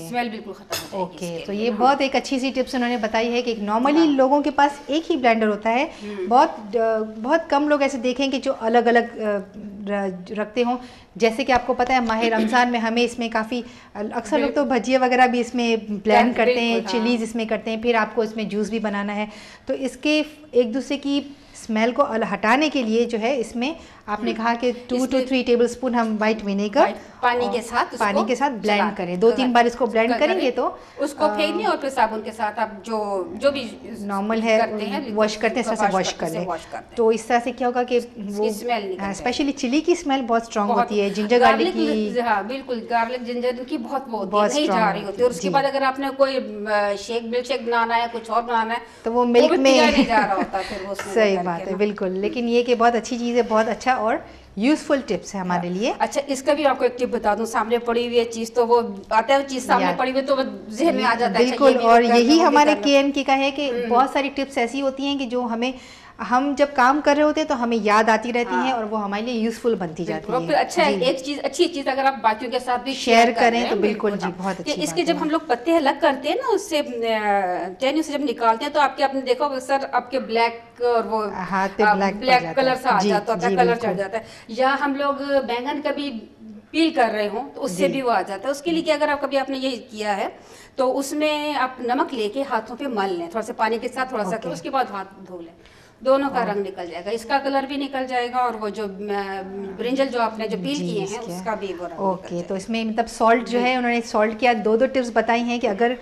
स्मेल बिल्कुल खत्म हो जाएगी। तो ये बहुत एक अच्छी सी टिप्स उन्होंने बताई है कि नॉर्मली लोगों के पास एक ही ब्लेंडर होता है। बहुत कम लोग ऐसे देखें कि जो अलग अलग रखते हों। जैसे कि आपको पता है माह रमज़ान में हमें इसमें काफ़ी अक्सर लोग तो भजिया वगैरह भी इसमें ब्लेंड करते हैं, चिलीज़ इसमें करते हैं, फिर आपको इसमें जूस भी बनाना है। तो इसके एक दूसरे की स्मेल को हटाने के लिए जो है इसमें आपने कहा कि 2 to 3 टेबलस्पून हम वाइट विनेगर पानी के साथ ब्लेंड करें। 2-3 बार इसको ब्लेंड करेंगे तो उसको फेंकने और फिर साबुन के साथ आप जो भी नॉर्मल है वॉश करते हैं, इस तरह से वॉश कर लें। तो इस तरह से क्या होगा कि वो स्पेशली चिली की स्मेल बहुत स्ट्रांग होती है, जिंजर गार्लिक की। हाँ बिल्कुल, गार्लिक जिंजर की बहुत नहीं जा रही होती है। और उसके बाद अगर आपने कोई मिल्क शेक बनाना है, कुछ और बनाना है तो वो मिल्क में नहीं जा रहा होता फिर वो सही बात है, बिल्कुल। लेकिन ये कि बहुत अच्छी चीज़ है, बहुत अच्छा और यूजफुल टिप्स है हमारे लिए। अच्छा, इसका भी आपको एक टिप बता दूं, सामने पड़ी हुई है चीज तो वो आता है, चीज सामने पड़ी हुई तो वो जहन में आ जाता है। बिल्कुल, और यही हमारे KNK का है कि बहुत सारी टिप्स ऐसी होती हैं कि जो हम जब काम कर रहे होते हैं तो हमें याद आती रहती हैं और वो हमारे लिए यूजफुल बनती जाती है। अच्छा, एक अच्छी चीज अगर आप बाकियों के साथ भी शेयर करें तो बिल्कुल जी, बहुत अच्छी बात इसके जब हम लोग पत्ते अलग करते हैं ना, उससे टहनियों से जब निकालते हैं तो आपने देखा होगा सर, आपके ब्लैक और वो ब्लैक कलर सा आ जाता है, कलर चढ़ जाता है। या हम लोग बैंगन कभी पील कर रहे हो तो उससे भी वो आ जाता है। उसके लिए क्या, अगर आप कभी आपने ये किया है तो उसमें आप नमक लेके हाथों पे मल लें, थोड़ा सा पानी के साथ थोड़ा सा, उसके बाद हाथ धो लें, दोनों का रंग निकल जाएगा, इसका कलर भी निकल जाएगा और वो जो ब्रिंजल जो आपने जो पील किए हैं उसका भी वो रंग निकल जाएगा। तो इसमें मतलब सॉल्ट जो है, उन्होंने सॉल्ट किया, दो टिप्स बताई हैं कि अगर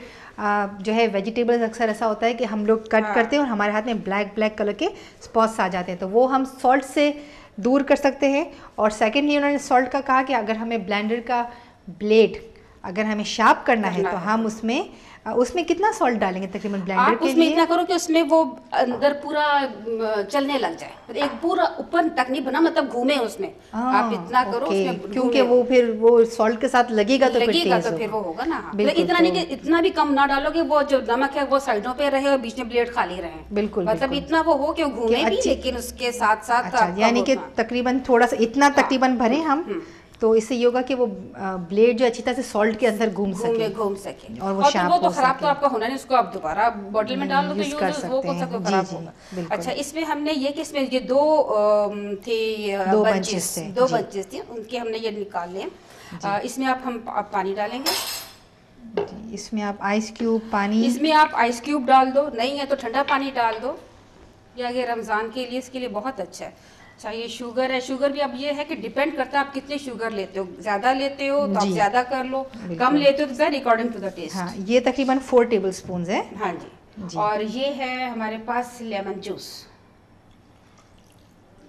जो है वेजिटेबल्स अक्सर ऐसा होता है कि हम लोग कट करते हैं और हमारे हाथ में ब्लैक कलर के स्पॉट्स आ जाते हैं, तो वो हम सॉल्ट से दूर कर सकते हैं। और सेकेंडली उन्होंने सॉल्ट का कहा कि अगर हमें ब्लेंडर का ब्लेड अगर हमें शार्प करना है तो हम उसमें कितना सॉल्ट डालेंगे तकरीबन ब्लेंडर के लिए? इतना करो कि उसमें वो अंदर पूरा चलने लग जाए, एक पूरा ऊपर तक नहीं बना, मतलब घूमे उसमें। आप इतना करो उसमें, क्योंकि वो फिर वो सॉल्ट के साथ लगेगा तो फिर वो होगा ना। इतना नहीं कि इतना भी कम ना डालोगे, वो जो नमक है वो साइडों पे रहे और बीच में ब्लेड खाली रहे। बिल्कुल, मतलब इतना वो हो कि घूमे भी, लेकिन उसके साथ साथ यानी कि तकरीबन थोड़ा सा इतना तकरीबन भरे हम, तो इससे ये होगा कि वो ब्लेड जो अच्छी तरह से सॉल्ट के अंदर घूम सके और वो शार्प हो तो खराब तो आपका होना नहीं, उसको आप दोबारा बोतल में डाल लो तो यूज कर सकते हैं। वो खराब होगा। अच्छा, इसमें हमने ये कि इसमें ये दो बंचेस थे, उनके हमने ये निकाल लिए। इसमें हम पानी डालेंगे। इसमें आप आइस क्यूब पानी, इसमें आप आइस क्यूब डाल दो, नहीं है तो ठंडा पानी डाल दो। ये रमजान के लिए, इसके लिए बहुत अच्छा है। अच्छा, ये शुगर है, शुगर भी अब ये है कि डिपेंड करता है आप कितने शुगर लेते हो। ज्यादा लेते हो तो आप ज्यादा कर लो, कम लेते हो तो अकॉर्डिंग टू द टेस्ट। हाँ, ये तकरीबन 4 टेबलस्पून है। हाँ जी। और ये है हमारे पास लेमन जूस,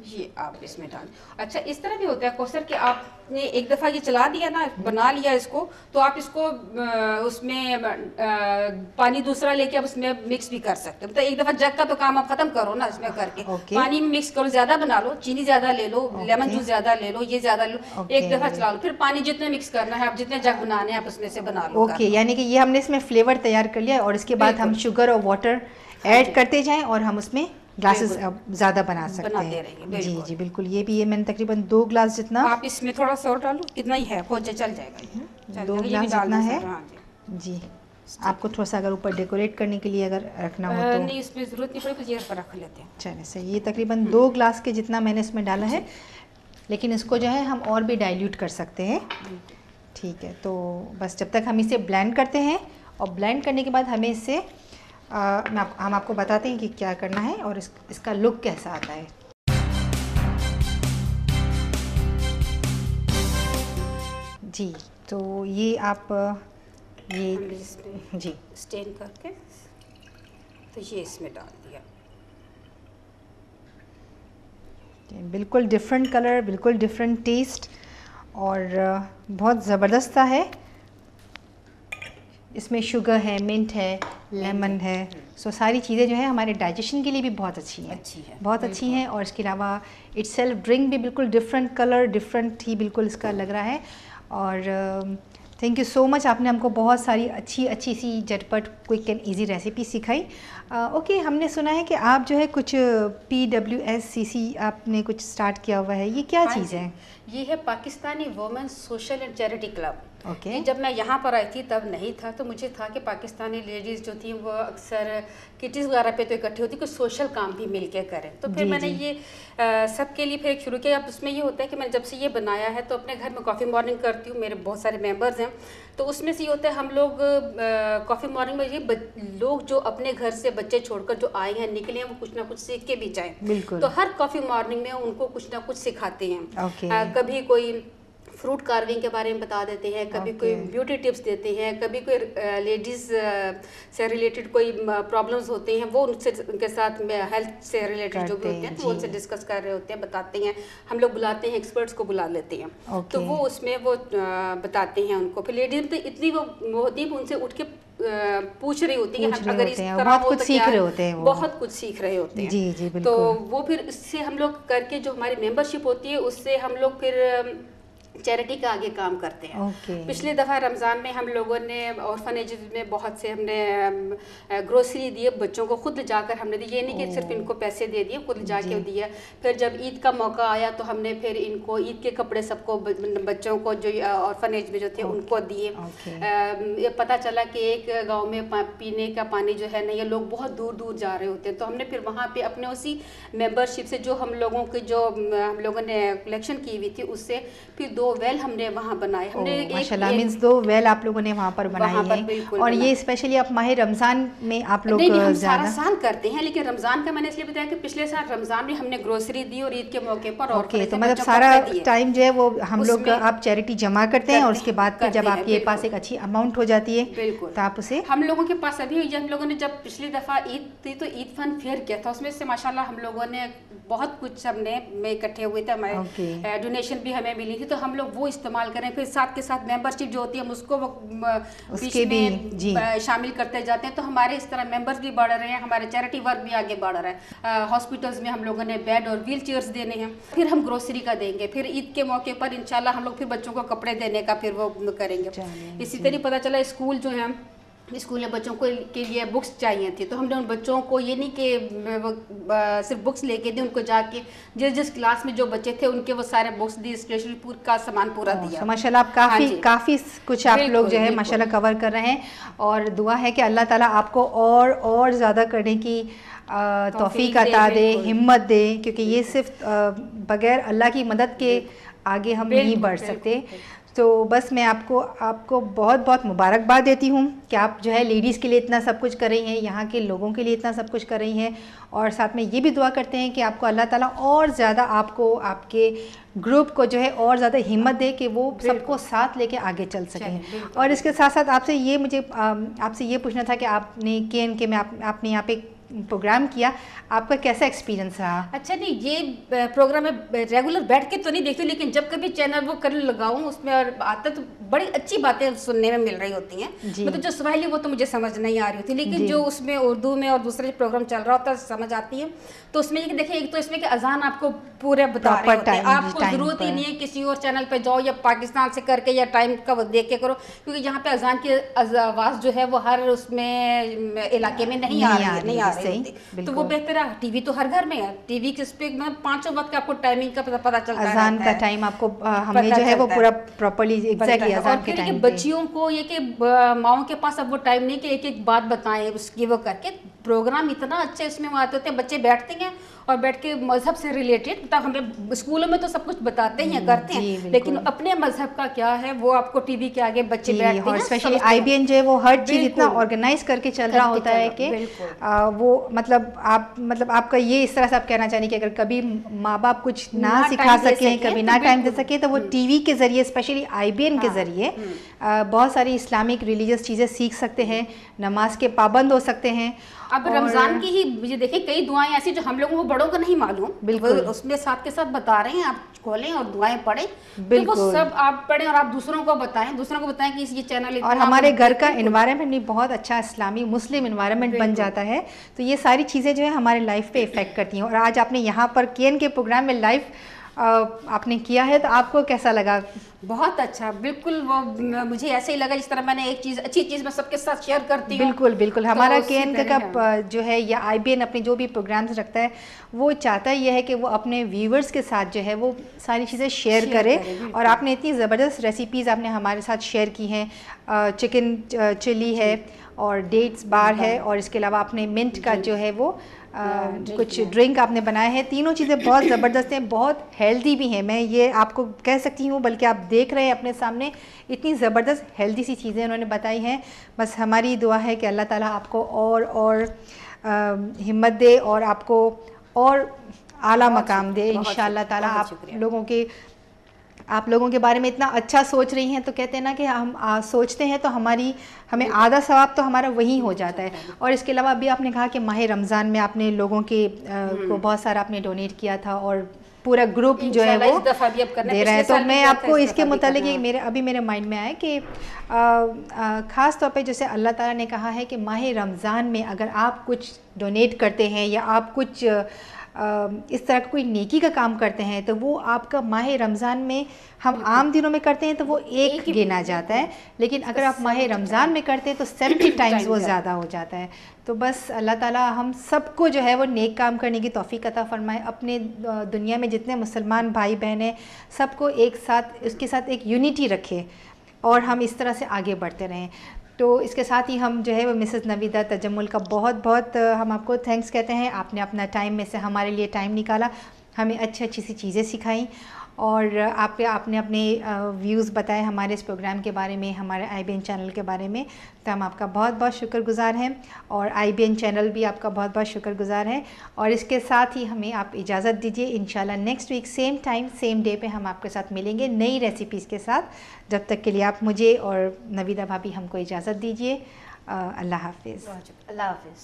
ये आप इसमें डाल। अच्छा, इस तरह भी होता है कोसर कि आपने एक दफ़ा ये चला दिया ना, बना लिया इसको, तो आप इसको उसमें पानी दूसरा लेके आप उसमें मिक्स भी कर सकते हो। मतलब एक दफ़ा जग का तो काम आप खत्म करो ना, इसमें करके पानी में मिक्स करो, ज़्यादा बना लो, चीनी ज़्यादा ले लो, लेमन जूस ज़्यादा ले लो, ये ज़्यादा लो, एक दफ़ा चला लो, फिर पानी जितने मिक्स करना है, आप जितने जग बनाने हैं आप उसमें से बना लो। ओके, यानी कि ये हमने इसमें फ्लेवर तैयार कर लिया और इसके बाद हम शुगर और वाटर ऐड करते जाएं और हम उसमें ग्लासेस ज़्यादा बना सकते हैं। जी बिल्कुल। ये भी मैंने तकरीबन 2 ग्लास जितना, आप इसमें थोड़ा सा और डालो, इतना ही है, हो चल जाएगा। 2 ग्लास जितना है जी। आपको थोड़ा सा अगर ऊपर डेकोरेट करने के लिए अगर रखना हो तो नहीं, इसमें ज़रूरत नहीं पड़ेगी, ये पर रख लेते हैं। चलिए सही। ये तकरीबन 2 ग्लास के जितना मैंने इसमें डाला है, लेकिन इसको जो है हम और भी डाइल्यूट कर सकते हैं। ठीक है, तो बस जब तक हम इसे ब्लेंड करते हैं और ब्लेंड करने के बाद हमें इससे हम आपको बताते हैं कि क्या करना है और इसका लुक कैसा आता है। जी, तो ये आप ये जी स्टेन करके तो ये इसमें डाल दिया। बिल्कुल डिफरेंट कलर, बिल्कुल डिफरेंट टेस्ट और बहुत ज़बरदस्त सा है। इसमें शुगर है, मिंट है, लेमन है, सो सारी चीज़ें जो है हमारे डाइजेशन के लिए भी बहुत अच्छी हैं, बहुत अच्छी हैं। और इसके अलावा इट्सेल्फ ड्रिंक भी बिल्कुल डिफरेंट कलर, डिफरेंट ही बिल्कुल इसका लग रहा है। और थैंक यू सो मच, आपने हमको बहुत सारी अच्छी सी झटपट क्विक एंड इजी रेसिपी सिखाई। ओके, हमने सुना है कि आप जो है कुछ PWSCC आपने कुछ स्टार्ट किया हुआ है, ये क्या चीज़ है? ये है Pakistani women social and charity club. Okay. जब मैं यहाँ पर आई थी तब नहीं था, तो मुझे था कि पाकिस्तानी लेडीज़ जो थी वो अक्सर किटीज़ वगैरह पे तो इकट्ठी होती, कुछ सोशल काम भी मिल के करें। तो फिर मैंने ये सबके लिए फिर शुरू किया। अब उसमें ये होता है कि मैंने जब से ये बनाया है तो अपने घर में कॉफ़ी मॉर्निंग करती हूँ, मेरे बहुत सारे मेंबर्स हैं, तो उसमें से ये होता है हम लोग कॉफ़ी मॉर्निंग में ये लोग जो अपने घर से बच्चे छोड़कर जो आए हैं निकले हैं वो कुछ ना कुछ सीख के भी जाएं। बिल्कुल। तो हर कॉफ़ी मॉर्निंग में उनको कुछ ना कुछ सिखाते हैं। ओके। कभी कोई फ्रूट कार्विंग के बारे में बता देते हैं, कभी कोई ब्यूटी टिप्स देते हैं, कभी कोई लेडीज़ से रिलेटेड कोई प्रॉब्लम्स होते हैं वो उनके साथ हेल्थ से रिलेटेड जो भी होते हैं तो वो उनसे डिस्कस कर रहे होते हैं, बताते हैं। हम लोग बुलाते हैं, एक्सपर्ट्स को बुला लेते हैं। तो वो उसमें वो बताते हैं उनको। फिर लेडीज तो इतनी वो होती है उनसे उठ के पूछ रही होती है कि अगर इस तरह बहुत कुछ सीख रहे होते हैं, बहुत कुछ सीख रहे होते हैं। जी जी बिल्कुल। तो वो फिर इससे हम लोग करके जो हमारी मेंबरशिप होती है उससे हम लोग फिर चैरिटी का आगे काम करते हैं। पिछली दफ़ा रमज़ान में हम लोगों ने ऑर्फनेज में बहुत से हमने ग्रोसरी दिए बच्चों को, खुद जाकर हमने दी। ये नहीं कि सिर्फ इनको पैसे दे दिए, खुद जाके दिया। फिर जब ईद का मौका आया तो हमने फिर इनको ईद के कपड़े सबको बच्चों को जो ऑर्फनेज में जो थे उनको दिए। ये पता चला कि एक गाँव में पीने का पानी जो है ना ये लोग बहुत दूर दूर जा रहे होते हैं, तो हमने फिर वहाँ पर अपने उसी मेम्बरशिप से जो हम लोगों की जो हम लोगों ने कलेक्शन की हुई थी उससे फिर 2 वेल हमने वहाँ बनाए। हमने माशाल्लाह मींस 2 वेल आप लोगों ने वहाँ पर बनाई है। और ये स्पेशली आप माह रमज़ान में आप लोग हम सारा साल करते हैं, लेकिन रमज़ान का मैंने इसलिए बताया कि पिछले साल रमज़ान में हमने ग्रोसरी दी और ईद के मौके पर। ओके, तो मतलब सारा टाइम जो है वो हम लोग आप चैरिटी जमा करते हैं और उसके बाद फिर जब आपके पास एक अच्छी अमाउंट हो जाती है बिल्कुल तो आप उसे हम लोगों के पास अभी हम लोगों ने जब पिछली दफ़ा ईद थी तो ईद फंड फेयर किया था, उसमें से माशाल्लाह हम लोगों ने बहुत कुछ हमने इकट्ठे हुए थे, हमारे डोनेशन भी हमें मिली थी, तो हम लोग वो इस्तेमाल करें। फिर साथ के साथ मेंबरशिप जो होती है हम उसको उसके भी शामिल करते जाते हैं। तो हमारे इस तरह मेंबर्स भी बढ़ रहे हैं, हमारे चैरिटी वर्क भी आगे बढ़ रहा है। हॉस्पिटल्स में हम लोगों ने बेड और व्हील चेयर्स देने हैं। फिर हम ग्रोसरी का देंगे, फिर ईद के मौके पर इंशाल्लाह हम लोग फिर बच्चों को कपड़े देने का फिर वो करेंगे। इसी तरह पता चला स्कूल जो है स्कूल में बच्चों को के लिए बुक्स चाहिए थी, तो हमने उन बच्चों को ये नहीं कि सिर्फ बुक्स लेके दी, उनको जाके जिस क्लास में जो बच्चे थे उनके वो सारे बुक्स दी, स्टेशनरी का सामान पूरा दिया। माशाल्लाह आप काफ़ी कुछ आप लोग जो है माशाल्लाह कवर कर रहे हैं। और दुआ है कि अल्लाह ताला आपको और ज़्यादा करने की तौफीक अता दे, हिम्मत दे, क्योंकि ये सिर्फ बगैर अल्लाह की मदद के आगे हम नहीं बढ़ सकते। तो बस मैं आपको बहुत बहुत मुबारकबाद देती हूँ कि आप जो है लेडीज़ के लिए इतना सब कुछ कर रही हैं, यहाँ के लोगों के लिए इतना सब कुछ कर रही हैं। और साथ में ये भी दुआ करते हैं कि आपको अल्लाह ताला और ज़्यादा आपको आपके ग्रुप को जो है और ज़्यादा हिम्मत दे कि वो सबको साथ लेके आगे चल सकें। और इसके साथ साथ आपसे ये पूछना था कि आपने KNK में आपने यहाँ पे प्रोग्राम किया, आपका कैसा एक्सपीरियंस रहा? अच्छा, नहीं ये प्रोग्राम में रेगुलर बैठ के तो नहीं देखती, लेकिन जब कभी चैनल वो कर लगाऊं उसमें और आता तो बड़ी अच्छी बातें सुनने में मिल रही होती हैं। मतलब जो स्वाहिली वो तो मुझे समझ नहीं आ रही होती, लेकिन जो उसमें उर्दू में और दूसरे प्रोग्राम चल रहा होता है समझ आती है। तो उसमें ये देखिए, एक तो इसमें कि अजान आपको पूरे बता रहे होते हैं, आपको जरूरत ही नहीं है किसी और चैनल पे जाओ या पाकिस्तान से करके या टाइम का देख के करो, क्योंकि यहाँ पे अजान की आवाज़ जो है वो हर उसमें इलाके में नहीं आ रही होती। तो वो बेहतर है, टीवी तो हर घर में है, टीवी किस पे 5 वक्त का आपको टाइमिंग का पता चलता है, अजान का टाइम आपको हमने जो है वो पूरा प्रॉपर्ली एग्जैक्टली अजान के टाइम। बच्चियों को ये कि माओं के पास अब वो टाइम नहीं कि एक एक बात बताएं उसकी वो करके। प्रोग्राम इतना अच्छा इसमें आते होते हैं, बच्चे बैठते हैं और बैठ के मजहब से रिलेटेड, मतलब हमें स्कूलों में तो सब कुछ बताते हैं करते हैं, लेकिन अपने मजहब का क्या है वो आपको टीवी के आगे बच्चे बैठते हैं। स्पेशली IBN जो है वो हर चीज़ इतना ऑर्गेनाइज करके चल रहा होता है कि वो मतलब आपका ये इस तरह से आप कहना चाहिए कि अगर कभी माँ बाप कुछ ना सिखा सकें, कभी ना टाइम दे सके, तो वो टीवी के ज़रिए स्पेशली IBN के ज़रिए बहुत सारी इस्लामिक रिलीजियस चीज़ें सीख सकते हैं, नमाज के पाबंद हो सकते हैं। अब रमज़ान की ही मुझे देखिए कई दुआएं ऐसी जो हम लोगों को बड़ों को नहीं मालूम, बिल्कुल उसमें साथ के साथ बता रहे हैं, आप खोलें और दुआएं पढ़ें, तो वो सब आप पढ़ें और आप दूसरों को बताएं कि ये चैनल। और हमारे घर का एनवायरनमेंट भी बहुत अच्छा इस्लामी मुस्लिम एनवायरनमेंट बन जाता है, तो ये सारी चीज़ें जो है हमारे लाइफ पे इफेक्ट करती हैं। और आज आपने यहाँ पर KNK प्रोग्राम में लाइव आपने किया है, तो आपको कैसा लगा? बहुत अच्छा, बिल्कुल वो मुझे ऐसे ही लगा जिस तरह मैंने एक चीज़, अच्छी चीज़ मैं सबके साथ शेयर करती हूँ। बिल्कुल बिल्कुल, हमारा तो KN का जो है या IBN अपने जो भी प्रोग्राम्स रखता है वो चाहता ही है कि वो अपने व्यूवर्स के साथ जो है वो सारी चीज़ें शेयर करे। और आपने इतनी ज़बरदस्त रेसिपीज़ आपने हमारे साथ शेयर की हैं, चिकन चिली है और डेट्स बार है, और इसके अलावा आपने मिंट का जो है वो कुछ ड्रिंक आपने बनाए हैं। तीनों चीज़ें बहुत ज़बरदस्त हैं, बहुत हेल्दी भी हैं, मैं ये आपको कह सकती हूँ, बल्कि आप देख रहे हैं अपने सामने इतनी ज़बरदस्त हेल्दी सी चीज़ें उन्होंने बताई हैं। बस हमारी दुआ है कि अल्लाह ताला आपको और हिम्मत दे और आपको और आला मकाम दे इंशाअल्लाह ताला। आप लोगों के बारे में इतना अच्छा सोच रही हैं, तो कहते हैं ना कि हम सोचते हैं तो हमें आधा सवाब तो हमारा वही हो जाता है। और इसके अलावा अभी आपने कहा कि माह रमज़ान में आपने लोगों के को बहुत सारा आपने डोनेट किया था और पूरा ग्रुप जो है वो दे रहा है। तो मैं आपको इसके मुतालिक मेरे माइंड में आया कि ख़ास तौर पे जैसे अल्लाह ताला ने कहा है कि माह रमज़ान में अगर आप कुछ डोनेट करते हैं या आप कुछ इस तरह का कोई नेकी का काम करते हैं, तो वो आपका माह रमज़ान में, हम आम दिनों में करते हैं तो वो एक गिना जाता है, लेकिन अगर आप माह रमज़ान में करते हैं तो 70 टाइम्स वो ज़्यादा हो जाता है। तो बस अल्लाह ताला हम सबको जो है वो नेक काम करने की तौफीक अता फ़रमाए। अपने दुनिया में जितने मुसलमान भाई बहन हैं सबको एक साथ, उसके साथ एक यूनिटी रखे और हम इस तरह से आगे बढ़ते रहें। तो इसके साथ ही हम जो है वो मिसेस नवीदा तजम्मुल का बहुत बहुत हम आपको थैंक्स कहते हैं। आपने अपना टाइम में से हमारे लिए टाइम निकाला, हमें अच्छी सी चीज़ें सिखाई और आपने अपने व्यूज़ बताए हमारे इस प्रोग्राम के बारे में, हमारे IBN चैनल के बारे में। तो हम आपका बहुत बहुत शुक्रगुज़ार हैं और IBN चैनल भी आपका बहुत बहुत शुक्रगुज़ार है। और इसके साथ ही हमें आप इजाज़त दीजिए, इंशाल्लाह next week same time same day पे हम आपके साथ मिलेंगे नई रेसिपीज़ के साथ। जब तक के लिए आप मुझे और नवीदा भाभी हमको इजाज़त दीजिए। अल्लाह हाफिज़। अल्लाह हाफिज़।